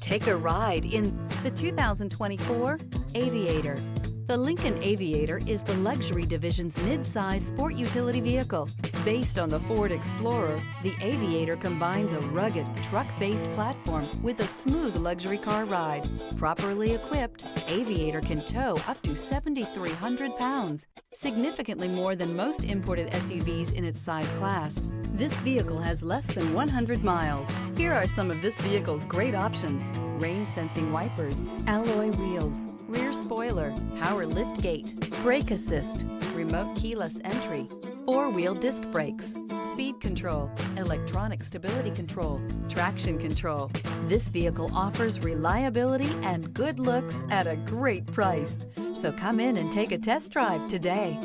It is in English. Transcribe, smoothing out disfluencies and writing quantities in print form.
Take a ride in the 2024 Aviator. The Lincoln Aviator is the luxury division's mid-size sport utility vehicle. Based on the Ford Explorer, the Aviator combines a rugged, truck-based platform with a smooth luxury car ride. Properly equipped, Aviator can tow up to 7,300 pounds, significantly more than most imported SUVs in its size class. This vehicle has less than 100 miles. Here are some of this vehicle's great options: rain-sensing wipers, alloy wheels, rear spoiler, power lift gate, brake assist, remote keyless entry, four-wheel disc brakes, speed control, electronic stability control, traction control. This vehicle offers reliability and good looks at a great price. So come in and take a test drive today.